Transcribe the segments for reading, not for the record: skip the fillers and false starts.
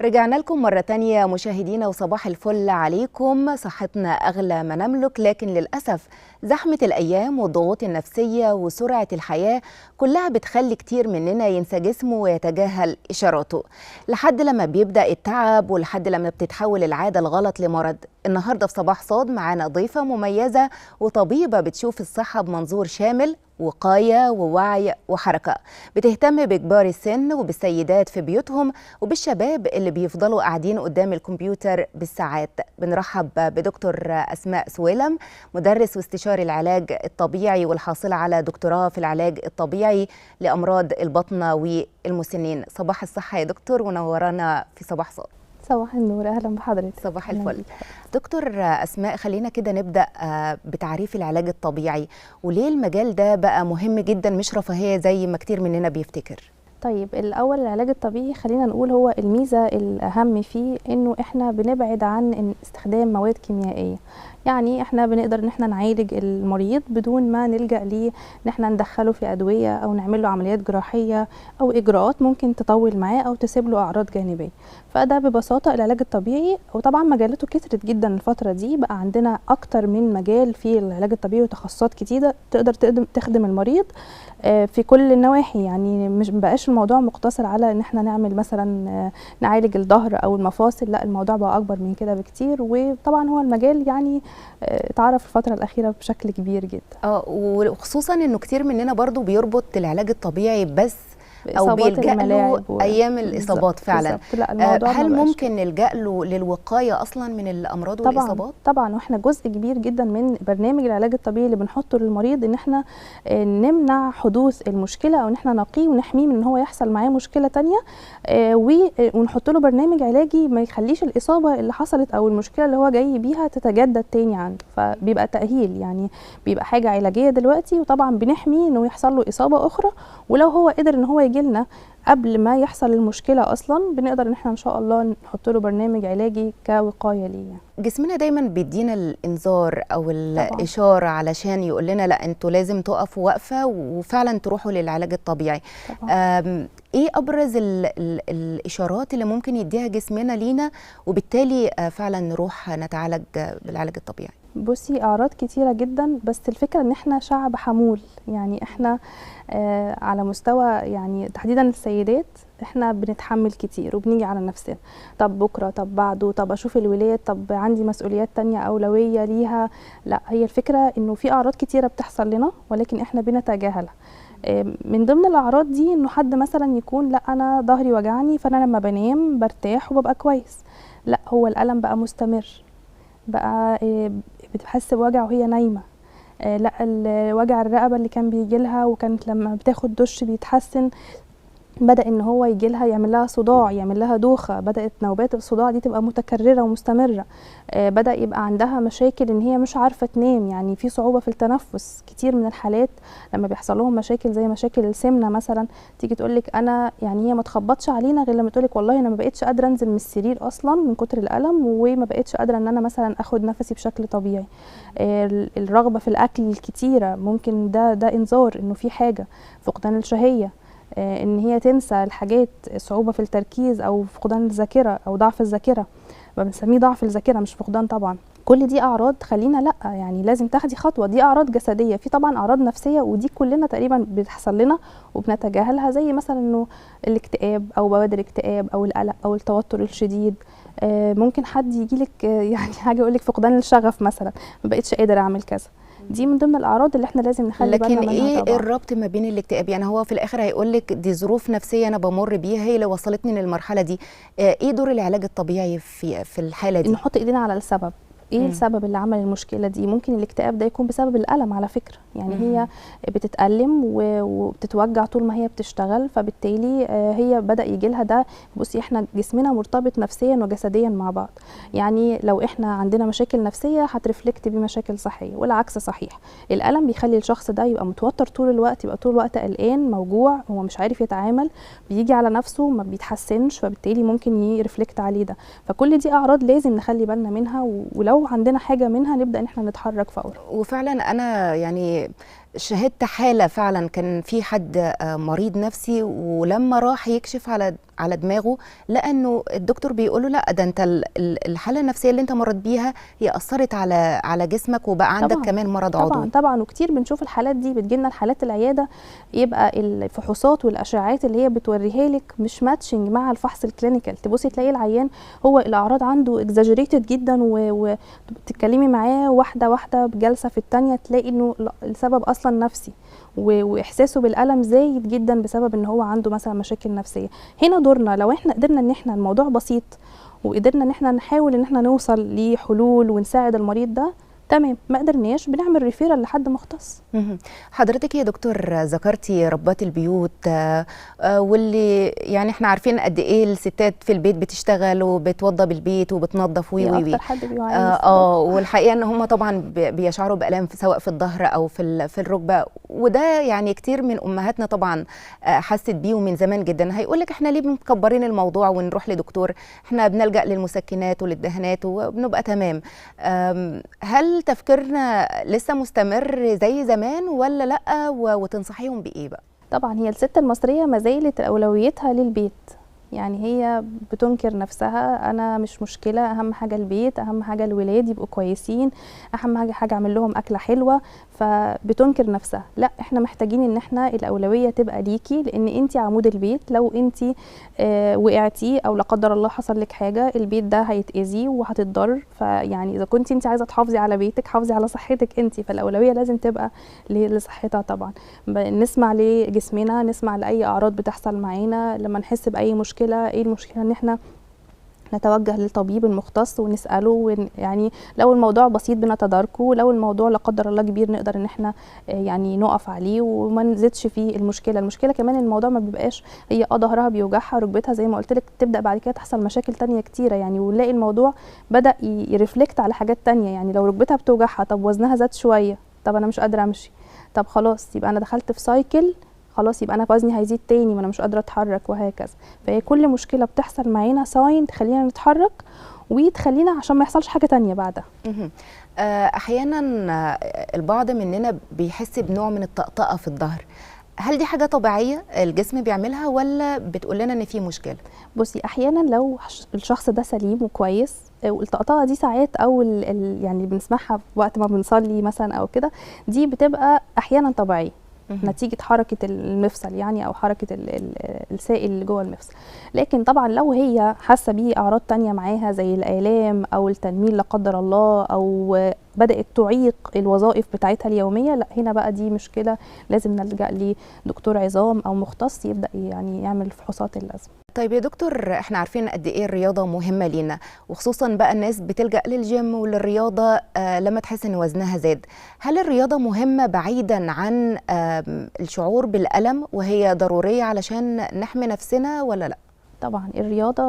رجعنا لكم مرة تانية مشاهدينا، وصباح الفل عليكم. صحتنا أغلى ما نملك، لكن للأسف زحمة الأيام والضغوط النفسية وسرعة الحياة كلها بتخلي كتير مننا ينسى جسمه ويتجاهل إشاراته، لحد لما بيبدأ التعب ولحد لما بتتحول العادة الغلط لمرض. النهاردة في صباح صاد معانا ضيفة مميزة وطبيبة بتشوف الصحة بمنظور شامل، وقاية ووعي وحركة، بتهتم بكبار السن وبالسيدات في بيوتهم وبالشباب اللي بيفضلوا قاعدين قدام الكمبيوتر بالساعات. بنرحب بدكتور أسماء سويلم، مدرس واستشاري العلاج الطبيعي والحاصلة على دكتوراه في العلاج الطبيعي لأمراض البطنة والمسنين. صباح الصحة يا دكتور، ونورانا في صباح صاد. صباح النور، اهلا بحضرتك. صباح الفل. دكتور أسماء، خلينا كده نبدأ بتعريف العلاج الطبيعي، وليه المجال ده بقى مهم جدا مش رفاهية زي ما كتير مننا بيفتكر؟ طيب الأول العلاج الطبيعي خلينا نقول هو الميزة الأهم فيه إنه إحنا بنبعد عن استخدام مواد كيميائية. يعني إحنا بنقدر إن إحنا نعالج المريض بدون ما نلجأ ليه إن إحنا ندخله في أدوية أو نعمل له عمليات جراحية أو إجراءات ممكن تطول معاه أو تسيب له أعراض جانبية. فده ببساطة العلاج الطبيعي، وطبعا مجالاته كترت جدا الفترة دي، بقى عندنا أكتر من مجال في العلاج الطبيعي وتخصصات كتيرة تقدر تخدم المريض في كل النواحي. يعني مش مبقاش الموضوع مقتصر على ان احنا نعمل مثلا نعالج الظهر او المفاصل، لا الموضوع بقى اكبر من كده بكتير. وطبعا هو المجال يعني اتعرف الفتره الاخيره بشكل كبير جدا. وخصوصا انه كتير مننا برضو بيربط العلاج الطبيعي بس او بيلجأ له ايام الاصابات فعلا. لا هل ممكن نلجأ له للوقايه اصلا من الامراض والاصابات؟ طبعا، واحنا جزء كبير جدا من برنامج العلاج الطبيعي اللي بنحطه للمريض ان احنا نمنع حدوث المشكله او ان احنا نقيه ونحميه من ان هو يحصل معاه مشكله ثانيه، ونحط له برنامج علاجي ما يخليش الاصابه اللي حصلت او المشكله اللي هو جاي بيها تتجدد تاني عنده. فبيبقى تأهيل، يعني بيبقى حاجه علاجيه دلوقتي، وطبعا بنحميه انه يحصل له اصابه اخرى. ولو هو قدر ان هو يجيلنا قبل ما يحصل المشكله اصلا، بنقدر ان احنا ان شاء الله نحط له برنامج علاجي كوقايه ليه. جسمنا دايما بيدينا الانذار او الاشاره علشان يقول لنا لا انتوا لازم تقفوا وقفه وفعلا تروحوا للعلاج الطبيعي. ايه ابرز الاشارات اللي ممكن يديها جسمنا لينا وبالتالي فعلا نروح نتعالج بالعلاج الطبيعي؟ بصي، اعراض كتيره جدا، بس الفكره ان احنا شعب حمول. يعني احنا على مستوى يعني تحديدا السيدات احنا بنتحمل كتير وبنيجي على نفسنا. طب بكره، طب بعده، طب اشوف الولاد، طب عندي مسؤوليات تانية اولويه ليها. لا، هي الفكره انه في اعراض كتيره بتحصل لنا ولكن احنا بنتجاهلها. من ضمن الاعراض دي انه حد مثلا يكون لا انا ظهري وجعني فانا لما بنام برتاح وببقى كويس، لا هو الالم بقى مستمر، بقى بتحس بوجع وهي نايمه. لا وجع الرقبه اللي كان بيجي لها وكانت لما بتاخد دش بيتحسن، بدأ ان هو يجي لها يعمل لها صداع، يعمل لها دوخه، بدأت نوبات الصداع دي تبقى متكرره ومستمره. بدأ يبقى عندها مشاكل ان هي مش عارفه تنام، يعني في صعوبه في التنفس. كتير من الحالات لما بيحصل لهم مشاكل زي مشاكل السمنه مثلا، تيجي تقول لك انا يعني هي ما تخبطش علينا غير لما تقول لك والله انا ما بقتش قادره انزل من السرير اصلا من كتر الالم، وما بقتش قادره ان انا مثلا اخد نفسي بشكل طبيعي. الرغبه في الاكل الكتيره ممكن ده انذار انه في حاجه. فقدان الشهيه، ان هي تنسى الحاجات، صعوبه في التركيز او فقدان الذاكره او ضعف الذاكره، بنسميه ضعف الذاكره مش فقدان طبعا. كل دي اعراض تخلينا لا يعني لازم تاخدي خطوه. دي اعراض جسديه، في طبعا اعراض نفسيه ودي كلنا تقريبا بتحصل لنا وبنتجاهلها، زي مثلا انه الاكتئاب او بوادر الاكتئاب او القلق او التوتر الشديد. ممكن حد يجيلك يعني حاجه يقول لك فقدان الشغف مثلا، ما بقتش قادر اعمل كذا. دي من ضمن الاعراض اللي احنا لازم نخلي بالنا منها. لكن ايه طبعا الربط ما بين الاكتئاب؟ يعني هو في الاخر هيقول لك دي ظروف نفسيه انا بمر بيها هي اللي وصلتني للمرحله دي. ايه دور العلاج الطبيعي في الحاله دي؟ نحط ايدينا على السبب. ايه السبب اللي عمل المشكله دي؟ ممكن الاكتئاب ده يكون بسبب الالم على فكره. يعني هي بتتالم وبتتوجع طول ما هي بتشتغل، فبالتالي هي بدا يجي لها ده. بصي، احنا جسمنا مرتبط نفسيا وجسديا مع بعض. يعني لو احنا عندنا مشاكل نفسيه هترفلكت بمشاكل صحيه، والعكس صحيح. الالم بيخلي الشخص ده يبقى متوتر طول الوقت، يبقى طول الوقت قلقان موجوع، هو مش عارف يتعامل، بيجي على نفسه ما بيتحسنش، فبالتالي ممكن يرفلكت عليه ده. فكل دي اعراض لازم نخلي بالنا منها، ولو عندنا حاجه منها نبدا ان احنا نتحرك فورا. وفعلا انا يعني شهدت حالة فعلا، كان في حد مريض نفسي، ولما راح يكشف على دماغه لقى انه الدكتور بيقوله لا، ده انت الحالة النفسية اللي انت مريت بيها هي أثرت على جسمك، وبقى عندك طبعا كمان مرض طبعا عضوي. طبعا. وكتير بنشوف الحالات دي، بتجيلنا الحالات العياده يبقى الفحوصات والاشعاعات اللي هي بتوريها لك مش ماتشنج مع الفحص الكلينيكال. تبصي تلاقي العيان هو الاعراض عنده اكزاجريتد جدا، وتتكلمي معاه واحده واحده بجلسه في الثانيه تلاقي انه السبب اصلا نفسي، واحساسه بالالم زايد جدا بسبب ان هو عنده مثلا مشاكل نفسيه. هنا دورنا لو احنا قدرنا ان احنا الموضوع بسيط، وقدرنا ان احنا نحاول ان احنا نوصل لحلول ونساعد المريض ده، تمام. ما قدرناش بنعمل ريفيرال لحد مختص. حضرتك يا دكتور ذكرتي ربات البيوت، واللي يعني احنا عارفين قد ايه الستات في البيت بتشتغل وبتوضب البيت وبتنظف هي وي اكتر حد بيعاني. والحقيقه ان هم طبعا بيشعروا بالام سواء في الظهر او في الركبه، وده يعني كتير من امهاتنا طبعا حست بيه من زمان جدا. هيقول لك احنا ليه مكبرين الموضوع ونروح لدكتور؟ احنا بنلجأ للمسكنات وللدهانات وبنبقى تمام. هل تفكيرنا لسه مستمر زي زمان ولا لا؟ وتنصحيهم بايه بقى؟ طبعا هي الست المصريه ما زالت اولويتها للبيت، يعني هي بتنكر نفسها، انا مش مشكله، اهم حاجه البيت، اهم حاجه الولاد يبقوا كويسين، اهم حاجه اعمل لهم اكله حلوه، فبتنكر نفسها. لا، احنا محتاجين ان احنا الاولويه تبقى ليكي، لان انت عمود البيت. لو انت وقعتي او لا قدر الله حصل لك حاجه، البيت ده هيتاذي وهتتضرر. فيعني اذا كنت انت عايزه تحافظي على بيتك، حافظي على صحتك انت، فالاولويه لازم تبقى لصحتها طبعا. نسمع لجسمنا، نسمع لاي اعراض بتحصل معانا، لما نحس باي مشكله، ايه المشكله، ان احنا نتوجه للطبيب المختص ونساله، يعني لو الموضوع بسيط بنتداركه، لو الموضوع لا قدر الله كبير نقدر ان احنا يعني نقف عليه وما نزيدش فيه المشكله كمان الموضوع ما بيبقاش هي ظهرها بيوجعها، ركبتها زي ما قلت لك، تبدا بعد كده تحصل مشاكل تانية كتيره يعني، ونلاقي الموضوع بدا يرفلكت على حاجات تانية. يعني لو ركبتها بتوجعها، طب وزنها زاد شويه، طب انا مش قادره امشي، طب خلاص يبقى انا دخلت في سايكل، خلاص يبقى انا وزني هيزيد تاني، ما انا مش قادره اتحرك، وهكذا. فهي كل مشكله بتحصل معانا ساين تخلينا نتحرك، وتخلينا عشان ما يحصلش حاجه تانية بعدها. احيانا البعض مننا بيحس بنوع من الطقطقه في الظهر، هل دي حاجه طبيعيه الجسم بيعملها ولا بتقول لنا ان في مشكله؟ بصي، احيانا لو الشخص ده سليم وكويس، الطقطقه دي ساعات او يعني بنسمعها وقت ما بنصلي مثلا او كده، دي بتبقى احيانا طبيعيه نتيجه حركه المفصل يعني، او حركه السائل اللي جوه المفصل. لكن طبعا لو هي حاسه بيه اعراض تانية معاها زي الالام او التنميل لا قدر الله، او بدات تعيق الوظائف بتاعتها اليوميه، لا هنا بقى دي مشكله، لازم نلجا لدكتور عظام او مختص يبدا يعني يعمل الفحوصات اللازمه. طيب يا دكتور، احنا عارفين قد ايه الرياضه مهمه لينا، وخصوصا بقى الناس بتلجأ للجيم وللرياضه لما تحس ان وزنها زاد. هل الرياضه مهمه بعيدا عن الشعور بالألم، وهي ضروريه علشان نحمي نفسنا ولا لا؟ طبعا الرياضه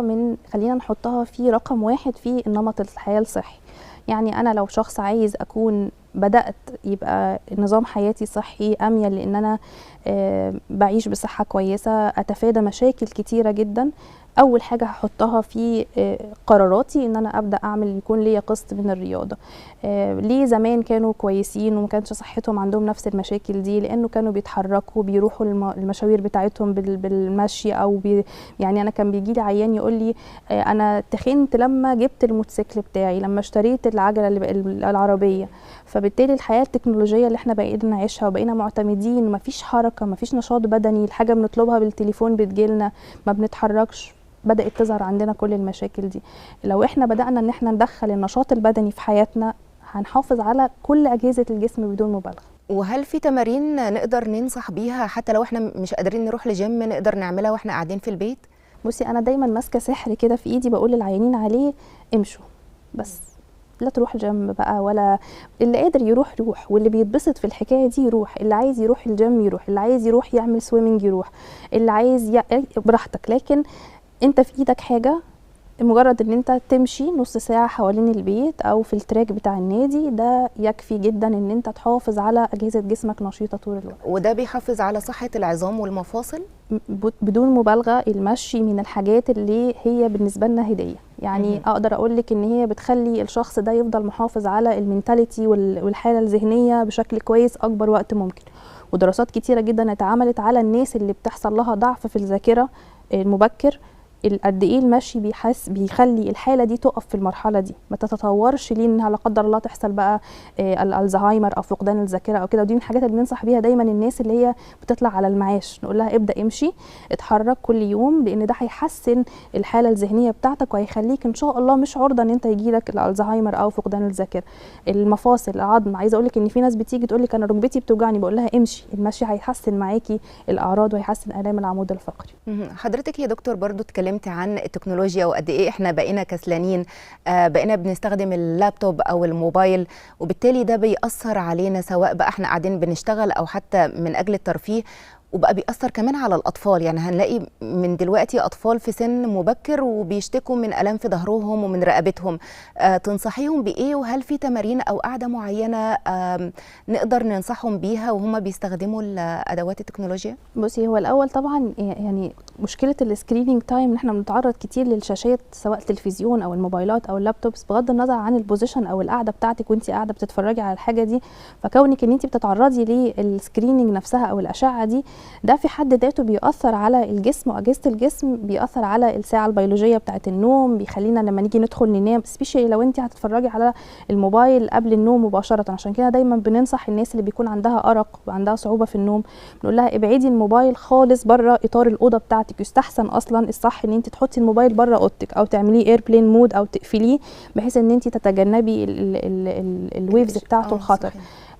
خلينا نحطها في رقم واحد في نمط الحياه الصحي. يعني انا لو شخص عايز اكون بدأت يبقى نظام حياتي صحي، أميل لأن أنا بعيش بصحة كويسة، أتفادى مشاكل كتيرة جدا، أول حاجة هحطها في قراراتي إن أنا أبدأ أعمل يكون ليا قسط من الرياضة. ليه زمان كانوا كويسين وما كانش صحتهم عندهم نفس المشاكل دي؟ لأنه كانوا بيتحركوا، بيروحوا المشاوير بتاعتهم بالمشي، أو يعني أنا كان بيجي لي عيان يقول لي أنا تخنت لما جبت الموتوسيكل بتاعي، لما اشتريت العجلة العربية. فبالتالي الحياة التكنولوجية اللي احنا بقينا نعيشها وبقينا معتمدين، مفيش حركة، مفيش نشاط بدني، الحاجة بنطلبها بالتليفون بتجيلنا، ما بنتحركش، بدأت تظهر عندنا كل المشاكل دي. لو احنا بدأنا ان احنا ندخل النشاط البدني في حياتنا، هنحافظ على كل أجهزة الجسم بدون مبالغة. وهل في تمارين نقدر ننصح بيها حتى لو احنا مش قادرين نروح لجيم نقدر نعملها واحنا قاعدين في البيت؟ بصي، انا دايما ماسكة سحر كده في ايدي، بقول للعيانين عليه امشوا بس، لا تروح الجيم بقى، ولا اللي قادر يروح يروح، واللي بيتبسط في الحكايه دي يروح، اللي عايز يروح الجيم يروح، اللي عايز يروح يعمل سويمنج يروح، اللي عايز براحتك. لكن انت في ايدك حاجه، مجرد ان انت تمشي نص ساعه حوالين البيت او في التراك بتاع النادي، ده يكفي جدا ان انت تحافظ على اجهزه جسمك نشيطه طول الوقت. وده بيحافظ على صحه العظام والمفاصل بدون مبالغه. المشي من الحاجات اللي هي بالنسبه لنا هديه. يعني اقدر اقول لك ان هي بتخلي الشخص ده يفضل محافظ على المينتاليتي والحاله الذهنيه بشكل كويس اكبر وقت ممكن. ودراسات كتيره جدا اتعملت على الناس اللي بتحصل لها ضعف في الذاكره المبكر، قد ايه المشي بيخلي الحاله دي تقف في المرحله دي، ما تتطورش ليه انها لا قدر الله تحصل بقى الزهايمر او فقدان الذاكره او كده. ودي من الحاجات اللي بننصح بيها دايما الناس اللي هي بتطلع على المعاش، نقول لها ابدا امشي، اتحرك كل يوم، لان ده هيحسن الحاله الذهنيه بتاعتك وهيخليك ان شاء الله مش عرضه ان انت يجيلك الزهايمر او فقدان الذاكره. المفاصل، العظم، عايزه اقول لك ان في ناس بتيجي تقول لك انا ركبتي بتوجعني، بقول لها امشي، المشي هيحسن معاكي الاعراض وهيحسن الام العمود الفقري. حضرتك يا دكتور برضو اتكلمتي عن التكنولوجيا وقد ايه احنا بقينا كسلانين، بقينا بنستخدم اللابتوب او الموبايل، وبالتالي ده بيأثر علينا سواء بقى احنا قاعدين بنشتغل او حتى من اجل الترفيه، وبقى بيأثر كمان على الأطفال. يعني هنلاقي من دلوقتي أطفال في سن مبكر وبيشتكوا من آلام في ظهرهم ومن رقبتهم. تنصحيهم بإيه؟ وهل في تمارين أو قاعدة معينة نقدر ننصحهم بيها وهم بيستخدموا أدوات التكنولوجيا؟ بصي، هو الأول طبعا يعني مشكلة السكرينينج تايم ان احنا بنتعرض كتير للشاشات سواء التلفزيون أو الموبايلات أو اللابتوبس، بغض النظر عن البوزيشن أو القعدة بتاعتك وانت قاعدة بتتفرجي على الحاجة دي. فكونك ان انت بتتعرضي للسكرينينج نفسها أو الأشعة دي، ده في حد ذاته بيأثر على الجسم وأجهزة الجسم، بيأثر على الساعة البيولوجية بتاعة النوم، بيخلينا لما نيجي ندخل ننام، سبيشالي لو انت هتتفرجي على الموبايل قبل النوم مباشرة. عشان كده دايما بننصح الناس اللي بيكون عندها أرق وعندها صعوبة في النوم، بنقول لها ابعدي الموبايل خالص بره إطار الأوضة بتاعتك. يستحسن أصلا الصح ان انت تحطي الموبايل بره أوضتك أو تعمليه ايربلين مود أو تقفليه، بحيث ان انت تتجنبي الويفز بتاعته الخطر.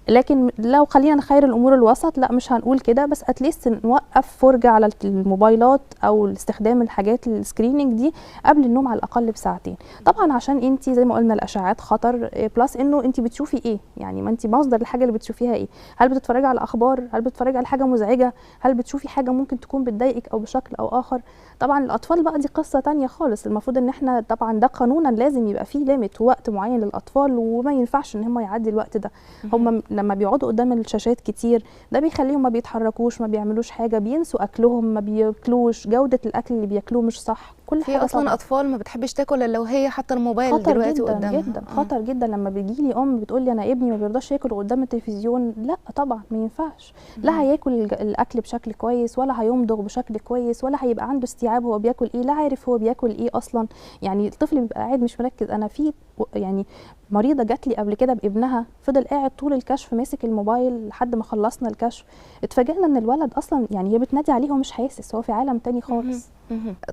لكن لو خلينا نخير الامور الوسط، لا مش هنقول كده، بس اتليست نوقف فرجه على الموبايلات او استخدام الحاجات السكريننج دي قبل النوم على الاقل بساعتين. طبعا عشان انت زي ما قلنا الاشعاعات خطر، بلس انه انت بتشوفي ايه، يعني ما انت مصدر الحاجه اللي بتشوفيها ايه. هل بتتفرجي على اخبار؟ هل بتتفرجي على حاجه مزعجه؟ هل بتشوفي حاجه ممكن تكون بتضايقك او بشكل او اخر؟ طبعا الاطفال بقى دي قصه تانية خالص. المفروض ان احنا طبعا ده قانونا لازم يبقى فيه ليميت ووقت معين للاطفال، وما ينفعش ان هم يعدي الوقت ده. هم لما بيقعدوا قدام الشاشات كتير ده بيخليهم ما بيتحركوش، ما بيعملوش حاجه، بينسوا اكلهم، ما بياكلوش، جوده الاكل اللي بياكلوه مش صح. كل حاجه اصلا طبعا. اطفال ما بتحبش تاكل الا وهي حتى الموبايل خطر دلوقتي جدا قدامها. جدا خطر جدا. لما بيجي لي بتقول لي انا ابني ما بيرضاش ياكل قدام التلفزيون، لا طبعا ما ينفعش. لا هياكل الاكل بشكل كويس، ولا هيمضغ بشكل كويس، ولا هيبقى عنده استيعاب هو بياكل ايه، لا عارف هو بياكل ايه اصلا. يعني الطفل بيبقى قاعد مش مركز. انا في يعني مريضه جات لي قبل كده بابنها، فضل قاعد طول الكشف ماسك الموبايل لحد ما خلصنا الكشف. اتفاجئنا ان الولد اصلا يعني هي بتنادي عليه ومش حاسس، هو في عالم تاني خالص.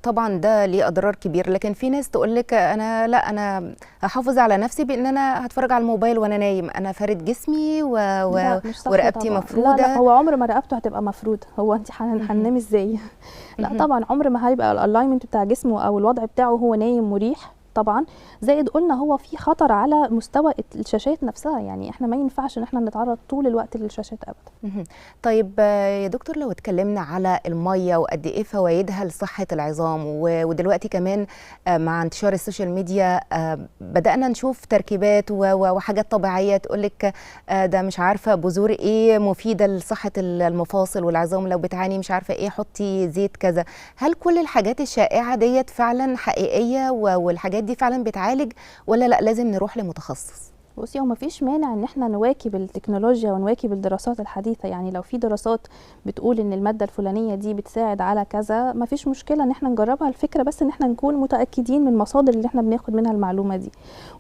طبعا ده ليه اضرار كبير. لكن في ناس تقول لك انا هحافظ على نفسي بان انا هتفرج على الموبايل وانا نايم، انا فارد جسمي ورقبتي مفروده. لا هو عمر ما رقبته هتبقى مفروده. هو انت هننام ازاي؟ لا طبعا عمر ما هيبقى الالاينمنت بتاع جسمه او الوضع بتاعه هو نايم مريح طبعا. زائد قلنا هو في خطر على مستوى الشاشات نفسها، يعني احنا ما ينفعش ان احنا نتعرض طول الوقت للشاشات ابدا. طيب يا دكتور، لو اتكلمنا على الميه وقد ايه فوائدها لصحه العظام، ودلوقتي كمان مع انتشار السوشيال ميديا بدانا نشوف تركيبات وحاجات طبيعيه تقول لك ده مش عارفه بذور ايه مفيده لصحه المفاصل والعظام، لو بتعاني مش عارفه ايه حطي زيت كذا. هل كل الحاجات الشائعه ديت فعلا حقيقيه والحاجات دي فعلا بتعالج، ولا لا لازم نروح لمتخصص؟ بصي، هو مفيش مانع ان احنا نواكب التكنولوجيا ونواكب الدراسات الحديثه. يعني لو في دراسات بتقول ان الماده الفلانيه دي بتساعد على كذا، مفيش مشكله ان احنا نجربها. الفكره بس ان احنا نكون متاكدين من المصادر اللي احنا بناخد منها المعلومه دي،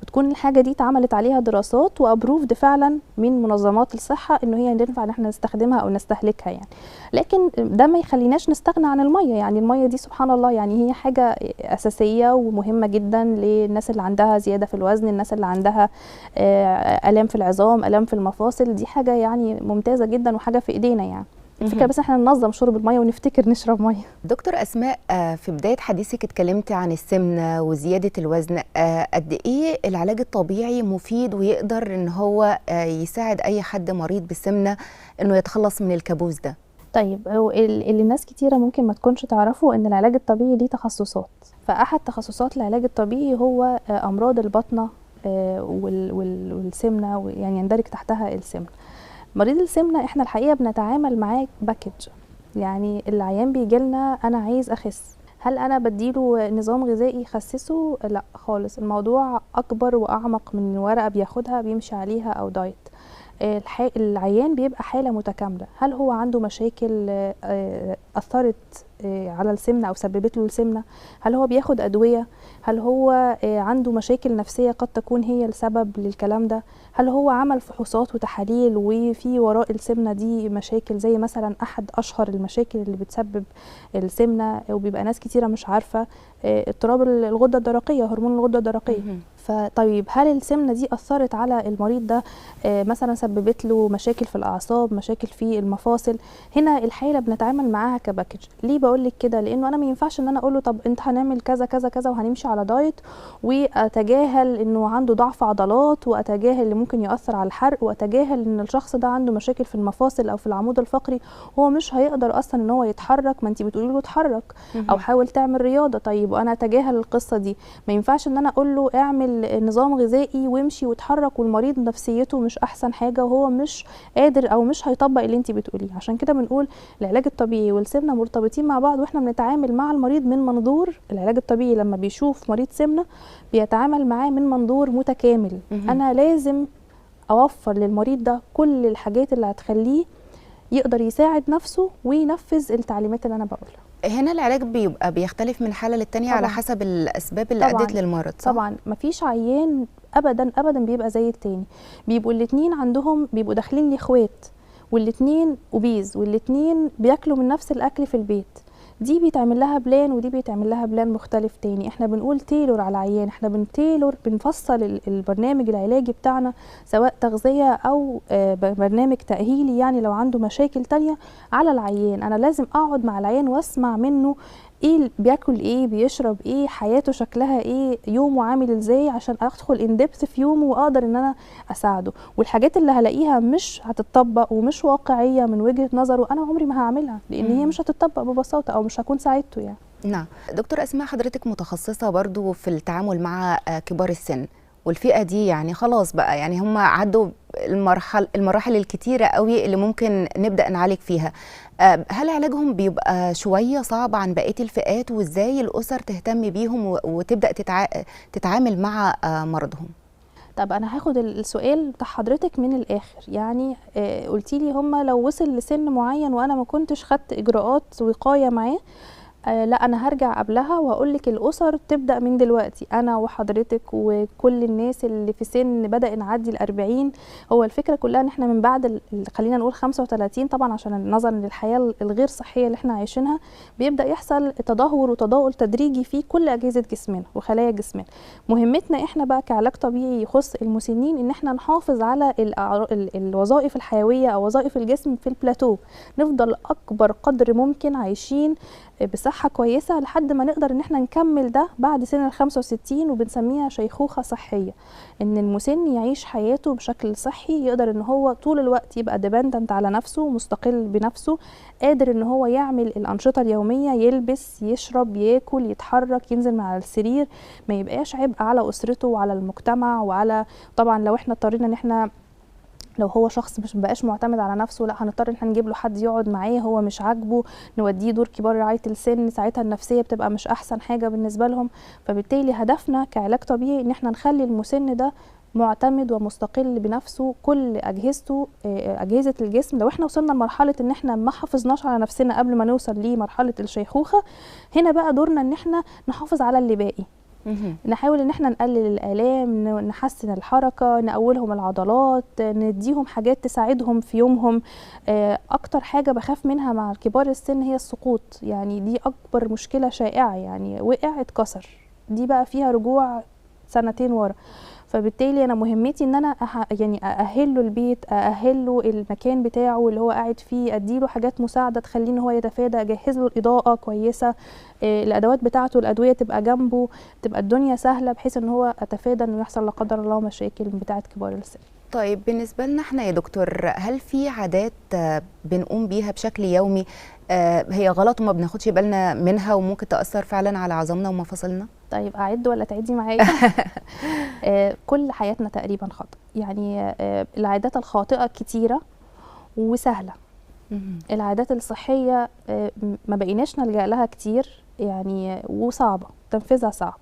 وتكون الحاجه دي اتعملت عليها دراسات وابروفد فعلا من منظمات الصحه انه هي ينفع ان احنا نستخدمها او نستهلكها يعني. لكن ده ما يخليناش نستغنى عن الميه. يعني الميه دي سبحان الله يعني هي حاجه اساسيه ومهمه جدا للناس اللي عندها زياده في الوزن، الناس اللي عندها آلام في العظام، آلام في المفاصل. دي حاجة يعني ممتازة جدا وحاجة في ايدينا. يعني الفكرة بس احنا ننظم شرب المية ونفتكر نشرب مية. دكتور أسماء، في بداية حديثك اتكلمتي عن السمنة وزيادة الوزن. قد ايه العلاج الطبيعي مفيد ويقدر ان هو يساعد اي حد مريض بالسمنة انه يتخلص من الكابوس ده؟ طيب، هو اللي ناس كتيرة ممكن ما تكونش تعرفوا ان العلاج الطبيعي ليه تخصصات. فأحد تخصصات العلاج الطبيعي هو أمراض البطنة والسمنه، يعني يندرج تحتها السمنه. مريض السمنه احنا الحقيقه بنتعامل معاه باكج. يعني العيان بيجي لنا انا عايز اخس، هل انا بديله نظام غذائي يخسسه؟ لا خالص، الموضوع اكبر واعمق من ورقه بياخدها بيمشي عليها او دايت. العيان بيبقى حاله متكامله. هل هو عنده مشاكل اثرت على السمنه او سببت له السمنه؟ هل هو بياخد ادويه؟ هل هو عنده مشاكل نفسيه قد تكون هي السبب للكلام ده؟ هل هو عمل فحوصات وتحاليل وفي وراء السمنه دي مشاكل، زي مثلا احد اشهر المشاكل اللي بتسبب السمنه وبيبقى ناس كتيره مش عارفه، اضطراب الغده الدرقيه، هرمون الغده الدرقيه. فطيب هل السمنه دي اثرت على المريض ده، مثلا سببت له مشاكل في الاعصاب، مشاكل في المفاصل؟ هنا الحاله بنتعامل معاها كباكج. ليه بقول لك كده؟ لانه انا ما ينفعش ان انا اقول له طب انت هنعمل كذا كذا كذا وهنمشي على دايت، واتجاهل انه عنده ضعف عضلات، واتجاهل اللي ممكن ياثر على الحرق، واتجاهل ان الشخص ده عنده مشاكل في المفاصل او في العمود الفقري، هو مش هيقدر اصلا ان هو يتحرك. ما انت بتقولي له اتحرك او حاول تعمل رياضه. طيب وانا اتجاهل القصه دي؟ ما ينفعش ان انا اقول له اعمل نظام غذائي وامشي واتحرك والمريض نفسيته مش احسن حاجه وهو مش قادر او مش هيطبق اللي انت بتقوليه. عشان كده بنقول العلاج الطبيعي والسمنه مرتبطين مع بعض، واحنا بنتعامل مع المريض من منظور العلاج الطبيعي. لما بيشوف مريض سمنه بيتعامل معاه من منظور متكامل. انا لازم اوفر للمريض ده كل الحاجات اللي هتخليه يقدر يساعد نفسه وينفذ التعليمات اللي انا بقولها. هنا العلاج بيبقى بيختلف من حالة للتانية على حسب الأسباب اللي أدت للمرض، صح؟ طبعا مفيش عيان أبدا أبدا بيبقى زي التاني. بيبقوا الاتنين عندهم، بيبقوا داخلين لي اخوات، والاتنين أوبيز، والاتنين بياكلوا من نفس الأكل في البيت. دي بيتعمل لها بلان ودي بيتعمل لها بلان مختلف تاني. احنا بنقول تيلور على عيان، احنا بنفصل البرنامج العلاجي بتاعنا سواء تغذية او برنامج تأهيلي، يعني لو عنده مشاكل تانية على العيان. انا لازم اقعد مع العيان واسمع منه ايه بياكل، ايه بيشرب، ايه حياته شكلها ايه، يومه عامل ازاي، عشان ادخل ان ديبث في يومه واقدر ان انا اساعده. والحاجات اللي هلاقيها مش هتطبق ومش واقعيه من وجهه نظره انا عمري ما هعملها، لان هي مش هتطبق ببساطه او مش هكون ساعدته يعني. نعم. دكتور أسماء، حضرتك متخصصة برضو في التعامل مع كبار السن، والفئة دي يعني خلاص بقى، يعني هم عدوا المراحل الكتيرة قوي اللي ممكن نبدأ نعالج فيها. هل علاجهم بيبقى شوية صعب عن بقية الفئات، وإزاي الأسر تهتم بيهم وتبدأ تتعامل مع مرضهم؟ طب انا هاخد السؤال بتاع حضرتك من الاخر. يعني قلتي لي هم لو وصل لسن معين وانا ما كنتش خدت اجراءات وقاية معاه، لا انا هرجع قبلها واقول لك الاسر تبدا من دلوقتي، انا وحضرتك وكل الناس اللي في سن بدا نعدي ال40. هو الفكره كلها ان احنا من بعد خلينا نقول 35 طبعا، عشان نظرا للحياه الغير صحيه اللي احنا عايشينها، بيبدا يحصل تدهور وتضاؤل تدريجي في كل اجهزه جسمنا وخلايا جسمنا. مهمتنا احنا بقى كعلاج طبيعي يخص المسنين ان احنا نحافظ على الوظائف الحيويه او وظائف الجسم في البلاتو، نفضل اكبر قدر ممكن عايشين بصحة كويسة لحد ما نقدر ان احنا نكمل ده بعد سن ال65، وبنسميها شيخوخة صحية. ان المسن يعيش حياته بشكل صحي، يقدر ان هو طول الوقت يبقى ديبندنت على نفسه، مستقل بنفسه، قادر ان هو يعمل الانشطة اليومية، يلبس، يشرب، ياكل، يتحرك، ينزل من على السرير، ما يبقاش عبء على اسرته وعلى المجتمع. وعلى طبعا لو احنا اضطرينا ان احنا، لو هو شخص مش بقاش معتمد على نفسه، لا هنضطر ان احنا نجيب له حد يقعد معاه، هو مش عاجبه نوديه دور كبار رعايه السن، ساعتها النفسيه بتبقى مش احسن حاجه بالنسبه لهم. فبالتالي هدفنا كعلاج طبيعي ان احنا نخلي المسن ده معتمد ومستقل بنفسه، كل اجهزته اجهزه الجسم. لو احنا وصلنا لمرحله ان احنا ما حافظناش على نفسنا قبل ما نوصل لمرحله الشيخوخه، هنا بقى دورنا ان احنا نحافظ على اللي باقي. نحاول ان احنا نقلل الآلام، نحسن الحركة، نقولهم العضلات، نديهم حاجات تساعدهم في يومهم. اكتر حاجة بخاف منها مع كبار السن هي السقوط، يعني دي اكبر مشكلة شائعة، يعني وقع اتكسر، دي بقى فيها رجوع سنتين ورا. فبالتالي انا مهمتي ان انا يعني ااهله البيت، ااهله المكان بتاعه اللي هو قاعد فيه، اديله حاجات مساعده تخليه ان هو يتفادى، اجهز له الاضاءه كويسه، الادوات بتاعته، الادويه تبقى جنبه، تبقى الدنيا سهله، بحيث ان هو اتفادى انه يحصل لا قدر الله مشاكل بتاعه كبار السن. طيب بالنسبه لنا احنا يا دكتور، هل في عادات بنقوم بيها بشكل يومي هي غلط وما بناخدش بالنا منها وممكن تاثر فعلا على عظامنا ومفاصلنا؟ طيب اعد ولا تعيدي معايا؟ كل حياتنا تقريبا خطأ، يعني العادات الخاطئه كتيره وسهله. العادات الصحيه ما بقيناش نلجأ لها كتير، يعني وصعبة تنفيذها صعب.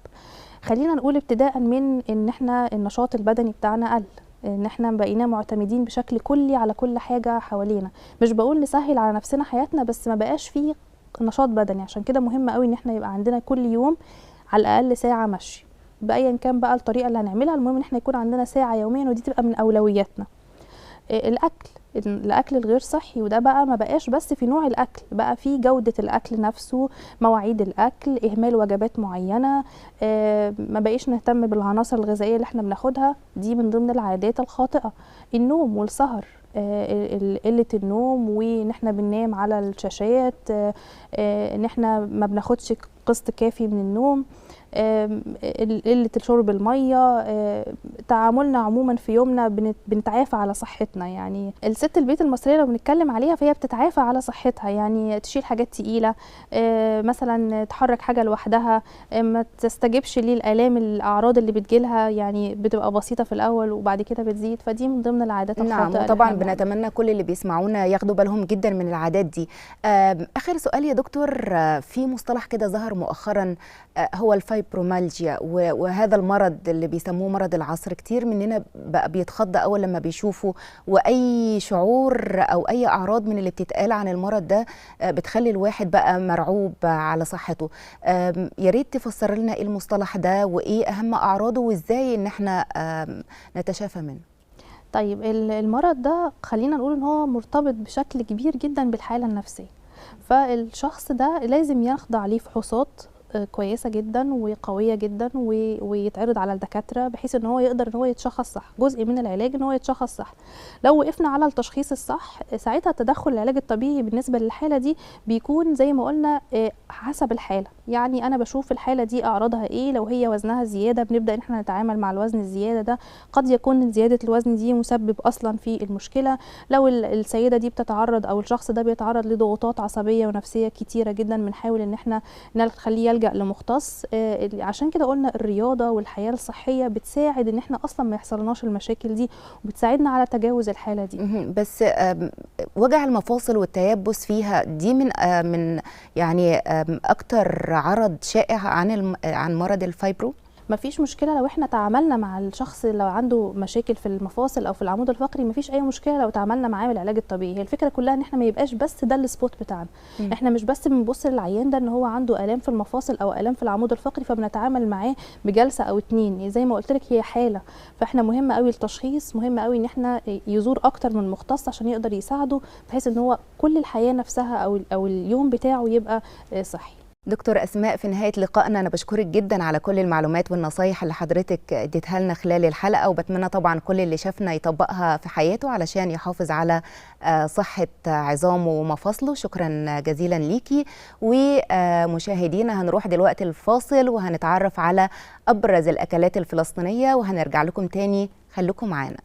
خلينا نقول ابتداء من ان احنا النشاط البدني بتاعنا قل، ان احنا بقينا معتمدين بشكل كلي على كل حاجة حوالينا. مش بقول نسهل على نفسنا حياتنا، بس ما بقاش فيه نشاط بدني. عشان كده مهم قوي ان احنا يبقى عندنا كل يوم على الاقل ساعة مشي، بايا كان بقى الطريقة اللي هنعملها، المهم ان احنا يكون عندنا ساعة يوميا، ودي تبقى من اولوياتنا. الاكل الغير صحي، وده بقى ما بقاش بس في نوع الاكل، بقى في جودة الاكل نفسه، مواعيد الاكل، اهمال وجبات معينة، ما بقيش نهتم بالعناصر الغذائية اللي احنا بناخدها. دي من ضمن العادات الخاطئة. النوم والسهر، قلة النوم، وان احنا بننام على الشاشات، ان احنا ما بناخدش قسط كافي من النوم، قلة شرب المية، تعاملنا عموما في يومنا بنتعافى على صحتنا. يعني الست البيت المصرية لو بنتكلم عليها فهي بتتعافى على صحتها، يعني تشيل حاجات تقيلة، مثلا تحرك حاجة لوحدها، ما تستجبش ليه الآلام، الأعراض اللي بتجيلها يعني بتبقى بسيطة في الأول وبعد كده بتزيد. فدي من ضمن العادات الخاطئة. نعم، وطبعا بنتمنى كل اللي بيسمعونا ياخدوا بالهم جدا من العادات دي. آخر سؤال يا دكتور، في مصطلح كده ظهر مؤخرا هو الفايبرومالجيا، وهذا المرض اللي بيسموه مرض العصر. كتير مننا بقى بيتخض أول لما بيشوفوا، وأي شعور أو أي أعراض من اللي بتتقال عن المرض ده بتخلي الواحد بقى مرعوب على صحته. يا ريت تفسر لنا إيه المصطلح ده، وإيه أهم أعراضه، وإزاي إن احنا نتشافى منه. طيب المرض ده خلينا نقول ان هو مرتبط بشكل كبير جدا بالحالة النفسية. فالشخص ده لازم يخضع ليه فحوصات كويسة جدا وقوية جدا، ويتعرض على الدكاترة بحيث ان هو يقدر ان هو يتشخص صح. جزء من العلاج ان هو يتشخص صح. لو وقفنا على التشخيص الصح، ساعتها التدخل العلاج الطبيعي بالنسبة للحالة دي بيكون زي ما قلنا حسب الحالة. يعني انا بشوف الحالة دي اعراضها ايه. لو هي وزنها زيادة، بنبدأ ان احنا نتعامل مع الوزن الزيادة ده. قد يكون زيادة الوزن دي مسبب اصلا في المشكلة. لو السيدة دي بتتعرض او الشخص ده بيتعرض لضغوطات عصبية ونفسية كتيرة جدا، بنحاول ان احنا نخليه يلجأ لمختص. عشان كده قلنا الرياضة والحياة الصحية بتساعد ان احنا اصلا ما يحصلناش المشاكل دي، وبتساعدنا على تجاوز الحالة دي. بس وجع المفاصل والتيبس فيها دي من يعني اكتر عرض شائع عن مرض الفايبرو. مفيش مشكله لو احنا تعاملنا مع الشخص لو عنده مشاكل في المفاصل او في العمود الفقري، مفيش اي مشكله لو تعاملنا معاه بالعلاج الطبيعي. هي الفكره كلها ان احنا ما يبقاش بس ده السبوت بتاعنا. احنا مش بس بنبص للعيان ده ان هو عنده الام في المفاصل او الام في العمود الفقري فبنتعامل معاه بجلسه او اتنين. زي ما قلت لك هي حاله. فاحنا مهم قوي التشخيص، مهم قوي ان احنا يزور اكتر من مختص عشان يقدر يساعده، بحيث ان هو كل الحياه نفسها او اليوم بتاعه يبقى صحي. دكتور أسماء، في نهاية لقائنا أنا بشكرك جدا على كل المعلومات والنصايح اللي حضرتك اديتها لنا خلال الحلقة، وبتمنى طبعا كل اللي شافنا يطبقها في حياته علشان يحافظ على صحة عظامه ومفاصله. شكرا جزيلا ليكي. ومشاهدينا هنروح دلوقتي الفاصل وهنتعرف على أبرز الأكلات الفلسطينية وهنرجع لكم تاني. خليكم معانا.